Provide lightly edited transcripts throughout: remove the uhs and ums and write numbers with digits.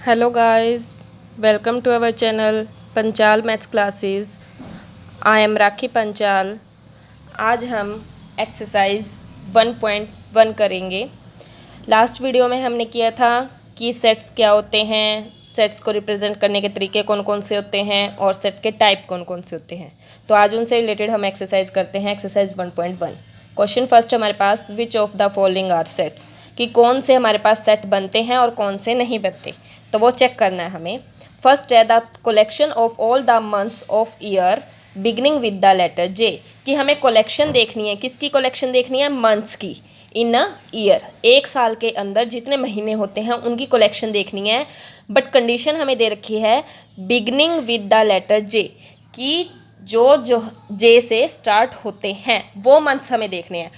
Hello guys, welcome to our channel Panchal maths classes. I am Rakhi Panchal. आज हम exercise 1.1 करेंगे। Last video में हमने किया था कि सेट्स क्या होते हैं, सेट्स को रिप्रेजेंट करने के तरीके कौन कौन से होते हैं और सेट के टाइप कौन कौन से होते हैं। तो आज उनसे रिलेटेड हम एक्सरसाइज करते हैं, एक्सरसाइज 1.1। क्वेश्चन फर्स्ट हमारे पास, which of the following are sets, कि कौन से हमारे पास सेट बनते हैं और कौन से नहीं बनते, तो वो चेक करना है हमें। फर्स्ट है the collection of all the months of year beginning with the letter J, कि हमें कलेक्शन देखनी है। किसकी कलेक्शन देखनी है? मंथ्स की। इन अ ईयर, एक साल के अंदर जितने महीने होते हैं उनकी कलेक्शन देखनी है। बट कंडीशन हमें दे रखी है beginning with the letter J, कि जो जो जे से स्टार्ट होते हैं वो मंथ्स हमें देखने हैं।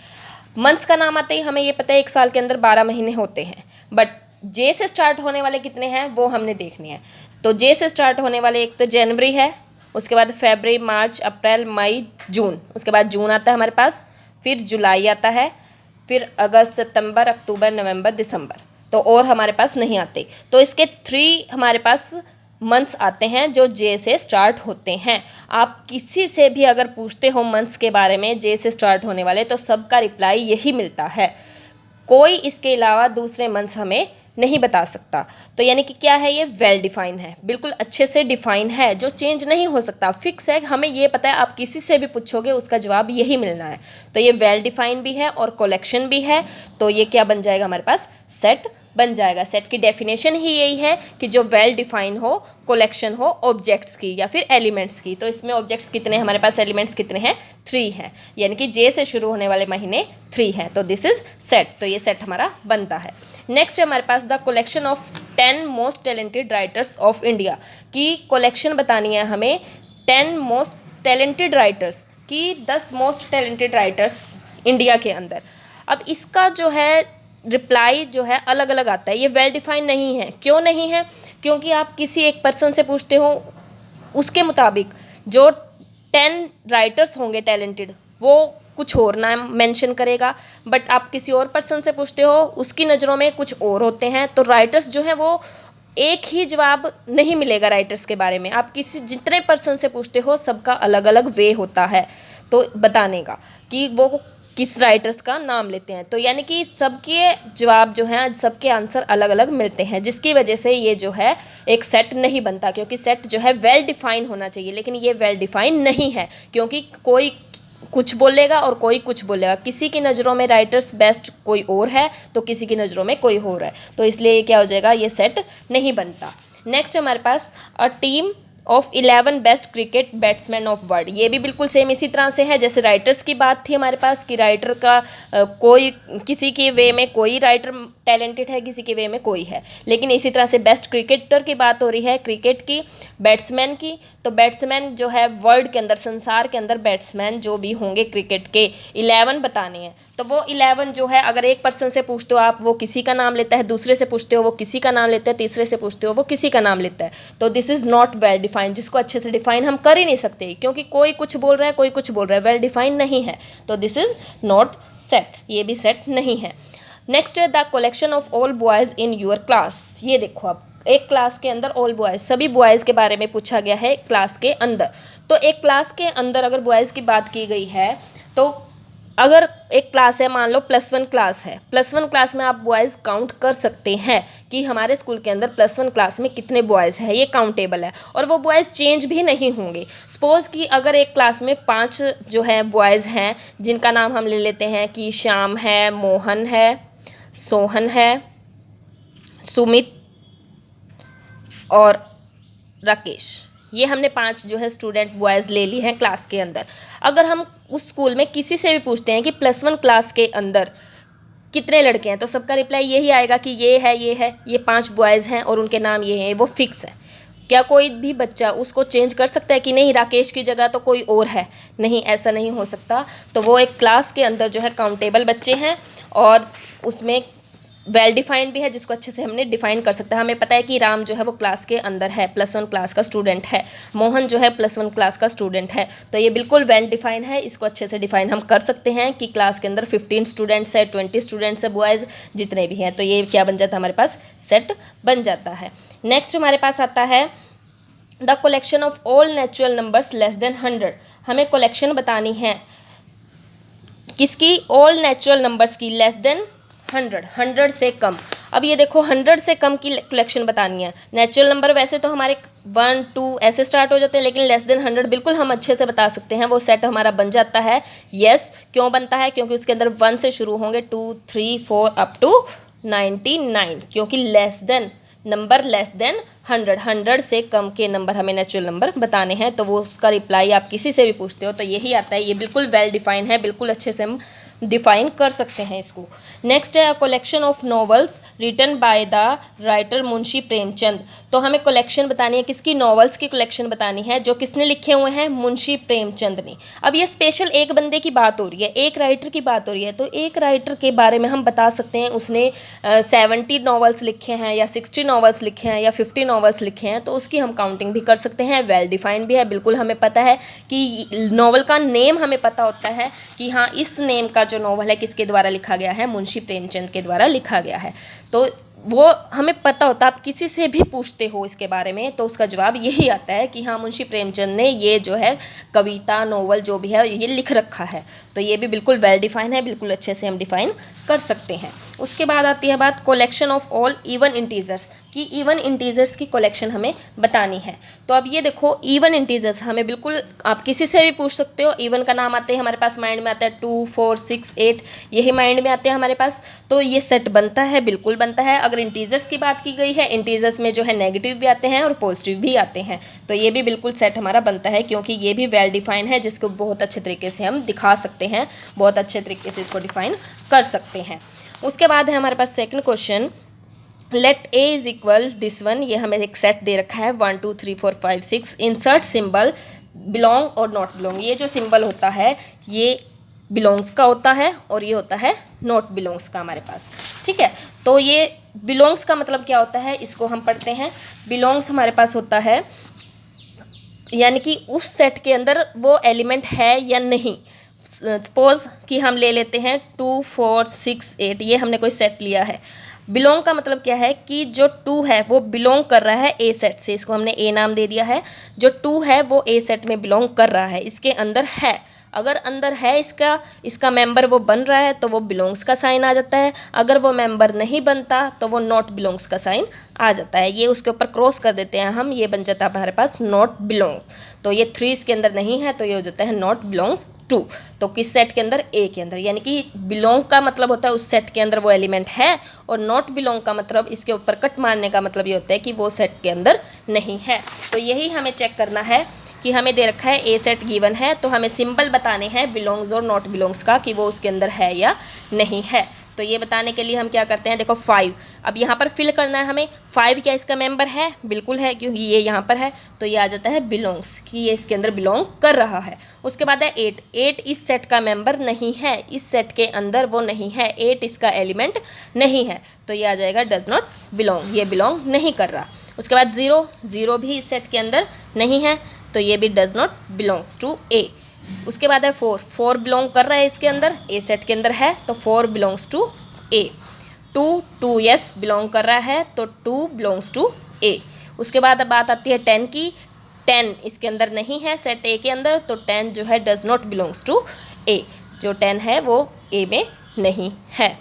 मंथ्स का नाम आते ही हमें ये पता है एक साल के अंदर 12 महीने होते हैं, बट जे से स्टार्ट होने वाले कितने हैं वो हमने देखने हैं। तो जे से स्टार्ट होने वाले एक तो जनवरी है, उसके बाद फरवरी, मार्च, अप्रैल, मई, जून, उसके बाद जून आता है हमारे पास, फिर जुलाई आता है, फिर अगस्त, सितंबर, अक्टूबर, नवंबर, दिसंबर, तो और हमारे पास नहीं आते। तो इसके 3 हमारे पास मंथ्स आते हैं जो जे से स्टार्ट होते हैं। आप किसी से भी अगर पूछते हो मंथ्स के बारे में जे से स्टार्ट होने वाले, तो सबका रिप्लाई यही मिलता है। कोई इसके अलावा दूसरे मंथ्स हमें नहीं बता सकता। तो यानी कि क्या है, ये वेल डिफाइन है, बिल्कुल अच्छे से डिफाइन है, जो चेंज नहीं हो सकता, फिक्स है। हमें ये पता है, आप किसी से भी पूछोगे उसका जवाब यही मिलना है। तो ये वेल डिफाइन भी है और कलेक्शन भी है। तो ये क्या बन जाएगा हमारे पास? सेट बन जाएगा। सेट की डेफिनेशन ही यही है कि जो वेल डिफाइन हो, कलेक्शन हो ऑब्जेक्ट्स की या फिर एलिमेंट्स की। तो इसमें ऑब्जेक्ट्स कितने हमारे पास, एलिमेंट्स कितने हैं? 3 हैं, यानी कि जे से शुरू होने वाले महीने 3 हैं। तो दिस इज सेट। तो ये सेट हमारा बनता है। नेक्स्ट है हमारे पास the collection of 10 most talented writers of India, की कलेक्शन बतानी है हमें 10 मोस्ट टैलेंटेड राइटर्स की, 10 मोस्ट टैलेंटेड राइटर्स इंडिया के अंदर। अब इसका जो है रिप्लाई जो है अलग अलग आता है, ये वेल डिफाइन नहीं है। क्यों नहीं है? क्योंकि आप किसी एक पर्सन से पूछते हो, उसके मुताबिक जो 10 राइटर्स होंगे टैलेंटेड, वो कुछ और नाम मेंशन करेगा। बट आप किसी और पर्सन से पूछते हो, उसकी नज़रों में कुछ और होते हैं। तो राइटर्स जो है वो एक ही जवाब नहीं मिलेगा राइटर्स के बारे में। आप किसी जितने पर्सन से पूछते हो, सबका अलग अलग वे होता है तो बताने का, कि वो किस राइटर्स का नाम लेते हैं। तो यानी कि सबके जवाब जो हैं, सबके आंसर अलग अलग मिलते हैं, जिसकी वजह से ये जो है एक सेट नहीं बनता। क्योंकि सेट जो है वेल डिफाइन होना चाहिए, लेकिन ये वेल डिफाइन नहीं है, क्योंकि कोई कुछ बोलेगा और कोई कुछ बोलेगा। किसी की नज़रों में राइटर्स बेस्ट कोई और है, तो किसी की नज़रों में कोई और है। तो इसलिए ये क्या हो जाएगा, ये सेट नहीं बनता। नेक्स्ट हमारे पास a team of 11 best cricket batsman of world. ये भी बिल्कुल सेम इसी तरह से है जैसे राइटर्स की बात थी हमारे पास, कि राइटर का कोई किसी के वे में कोई राइटर टैलेंटेड है, किसी के वे में कोई है। लेकिन इसी तरह से बेस्ट क्रिकेटर की बात हो रही है, क्रिकेट की, बैट्समैन की। तो बैट्समैन जो है वर्ल्ड के अंदर, संसार के अंदर बैट्समैन जो भी होंगे क्रिकेट के 11 बताने हैं। तो वो 11 जो है, अगर एक पर्सन से पूछते हो आप, वो किसी का नाम लेता है, दूसरे से पूछते हो वो किसी का नाम लेता है, तीसरे से पूछते हो वो किसी का नाम लेता है। तो this is not well defined, जिसको अच्छे से डिफाइन हम कर ही नहीं सकते, क्योंकि कोई कुछ बोल रहा है, कोई कुछ बोल रहा है, वेल डिफाइन नहीं है। तो दिस इज़ नॉट सेट, ये भी सेट नहीं है। नेक्स्ट है the collection of all boys in your class. ये देखो, अब एक क्लास के अंदर ऑल बॉयज़, सभी बॉयज़ के बारे में पूछा गया है क्लास के अंदर। तो एक क्लास के अंदर अगर बॉयज़ की बात की गई है, तो अगर एक क्लास है, मान लो +1 क्लास है, +1 क्लास में आप बॉयज़ काउंट कर सकते हैं कि हमारे स्कूल के अंदर +1 क्लास में कितने बॉयज़ हैं, ये काउंटेबल है। और वो बॉयज़ चेंज भी नहीं होंगे। सपोज़ कि अगर एक क्लास में 5 जो है बॉयज़ हैं, जिनका नाम हम ले लेते हैं कि श्याम है, मोहन है, सोहन है, सुमित और राकेश, ये हमने 5 जो है स्टूडेंट बॉयज़ ले ली हैं क्लास के अंदर। अगर हम उस स्कूल में किसी से भी पूछते हैं कि +1 क्लास के अंदर कितने लड़के हैं, तो सबका रिप्लाई यही आएगा कि ये है, ये है, ये 5 बॉयज़ हैं और उनके नाम ये हैं, वो फिक्स है। क्या कोई भी बच्चा उसको चेंज कर सकता है कि नहीं राकेश की जगह तो कोई और है? नहीं, ऐसा नहीं हो सकता। तो वो एक क्लास के अंदर जो है काउंटेबल बच्चे हैं, और उसमें वेल डिफाइंड भी है, जिसको अच्छे से हमने डिफाइन कर सकते हैं। हमें पता है कि राम जो है वो क्लास के अंदर है, +1 क्लास का स्टूडेंट है, मोहन जो है +1 क्लास का स्टूडेंट है। तो ये बिल्कुल वेल डिफाइन है, इसको अच्छे से डिफाइन हम कर सकते हैं कि क्लास के अंदर 15 स्टूडेंट्स है, 20 स्टूडेंट्स है, बॉयज़ जितने भी हैं। तो ये क्या बन जाता है हमारे पास? सेट बन जाता है। नेक्स्ट हमारे पास आता है the collection of all natural numbers less than 100। हमें कलेक्शन बतानी है किसकी, ऑल नेचुरल नंबर्स की, लेस देन 100 से कम। अब ये देखो 100 से कम की कलेक्शन बतानी है। नेचुरल नंबर वैसे तो हमारे 1 2 ऐसे स्टार्ट हो जाते हैं, लेकिन लेस देन 100 बिल्कुल हम अच्छे से बता सकते हैं, वो सेट हमारा बन जाता है। यस, क्यों बनता है? क्योंकि उसके अंदर 1 से शुरू होंगे, 2 3 4 अप टू 99, क्योंकि less than number less than 100 से कम के नंबर हमें नेचुरल नंबर बताने हैं। तो वो उसका रिप्लाई आप किसी से भी पूछते हो तो यही आता है। ये बिल्कुल वेल डिफाइन है, बिल्कुल अच्छे से हम डिफाइन कर सकते हैं इसको। नेक्स्ट है a collection of novels written by the writer Munshi Premchand. तो हमें कलेक्शन बतानी है किसकी, नॉवेल्स की कलेक्शन बतानी है, जो किसने लिखे हुए हैं, मुंशी प्रेमचंद ने। अब ये स्पेशल एक बंदे की बात हो रही है, एक राइटर की बात हो रही है, तो एक राइटर के बारे में हम बता सकते हैं उसने 70 नॉवेल्स लिखे हैं या 60 नॉवेल्स लिखे हैं या 50 नॉवेल्स लिखे हैं, तो उसकी हम काउंटिंग भी कर सकते हैं। वेल डिफाइन भी है, बिल्कुल हमें पता है कि नॉवल का नेम हमें पता होता है कि हाँ इस नेम का जो नॉवल है किसके द्वारा लिखा गया है, मुंशी प्रेमचंद के द्वारा लिखा गया है। तो वो हमें पता होता है। आप किसी से भी पूछते हो इसके बारे में तो उसका जवाब यही आता है कि हाँ मुंशी प्रेमचंद ने ये जो है कविता नॉवल जो भी है ये लिख रखा है। तो ये भी बिल्कुल वेल डिफाइन है, बिल्कुल अच्छे से हम डिफाइन कर सकते हैं। उसके बाद आती है बात collection of all even integers कि इवन इंटीजर्स की कलेक्शन हमें बतानी है। तो अब ये देखो इवन इंटीजर्स हमें बिल्कुल आप किसी से भी पूछ सकते हो। इवन का नाम आते हैं हमारे पास, माइंड में आता है 2 4 6 8, यही माइंड में आते हैं हमारे पास। तो ये सेट बनता है, बिल्कुल बनता है। अगर इंटीजर्स की बात की गई है, इंटीजर्स में जो है नेगेटिव भी आते हैं और पॉजिटिव भी आते हैं, तो ये भी बिल्कुल सेट हमारा बनता है, क्योंकि ये भी वेल डिफाइन है, जिसको बहुत अच्छे तरीके से हम दिखा सकते हैं, बहुत अच्छे तरीके से इसको डिफाइन कर सकते हैं। उसके बाद है हमारे पास second question, let A is equal this one. ये हमें एक सेट दे रखा है 1 2 3 4 5 6, इंसर्ट सिंबल बिलोंग और नॉट बिलोंग। ये जो सिंबल होता है ये बिलोंग्स का होता है और ये होता है नॉट बिलोंग्स का हमारे पास, ठीक है। तो ये बिलोंग्स का मतलब क्या होता है, इसको हम पढ़ते हैं। बिलोंग्स हमारे पास होता है यानी कि उस सेट के अंदर वो एलिमेंट है या नहीं। सपोज कि हम ले लेते हैं 2 4 6 8, ये हमने कोई सेट लिया है। बिलोंग का मतलब क्या है कि जो 2 है वो बिलोंग कर रहा है ए सेट से, इसको हमने ए नाम दे दिया है। जो 2 है वो ए सेट में बिलोंग कर रहा है, इसके अंदर है। अगर अंदर है इसका मेंबर वो बन रहा है तो वो बिलोंग्स का साइन आ जाता है। अगर वो मेंबर नहीं बनता तो वो नॉट बिलोंग्स का साइन आ जाता है। ये उसके ऊपर क्रॉस कर देते हैं हम, ये बन जाता है हमारे पास नॉट बिलोंग। तो ये 3 इसके अंदर नहीं है तो ये हो जाता है नॉट बिलोंग्स 2। तो किस सेट के अंदर, ए के अंदर। यानी कि बिलोंग का मतलब होता है उस सेट के अंदर वो एलिमेंट है, और नॉट बिलोंग का मतलब इसके ऊपर कट मारने का मतलब ये होता है कि वो सेट के अंदर नहीं है। तो यही हमें चेक करना है कि हमें दे रखा है ए सेट गिवन है, तो हमें सिंबल बताने हैं बिलोंग्स और नॉट बिलोंग्स का कि वो उसके अंदर है या नहीं है। तो ये बताने के लिए हम क्या करते हैं, देखो 5, अब यहाँ पर फिल करना है हमें। 5 क्या इसका मेंबर है, बिल्कुल है, क्योंकि ये यहाँ पर है तो ये आ जाता है बिलोंग्स, कि ये इसके अंदर बिलोंग कर रहा है। उसके बाद है 8, 8 इस सेट का मेंबर नहीं है, इस सेट के अंदर वो नहीं है, 8 इसका एलिमेंट नहीं है, तो ये आ जाएगा डज नॉट बिलोंग, ये बिलोंग नहीं कर रहा। उसके बाद 0, 0 भी इस सेट के अंदर नहीं है, तो ये भी डज नॉट बिलोंग्स टू ए। उसके बाद है 4, 4 बिलोंग कर रहा है इसके अंदर, ए सेट के अंदर है, तो 4 belongs to A. 2 yes belong कर रहा है, तो 2 बिलोंग्स टू ए। उसके बाद अब बात आती है 10 की। 10 इसके अंदर नहीं है सेट ए के अंदर, तो 10 जो है डज नॉट बिलोंग्स टू ए, जो 10 है वो ए में नहीं है।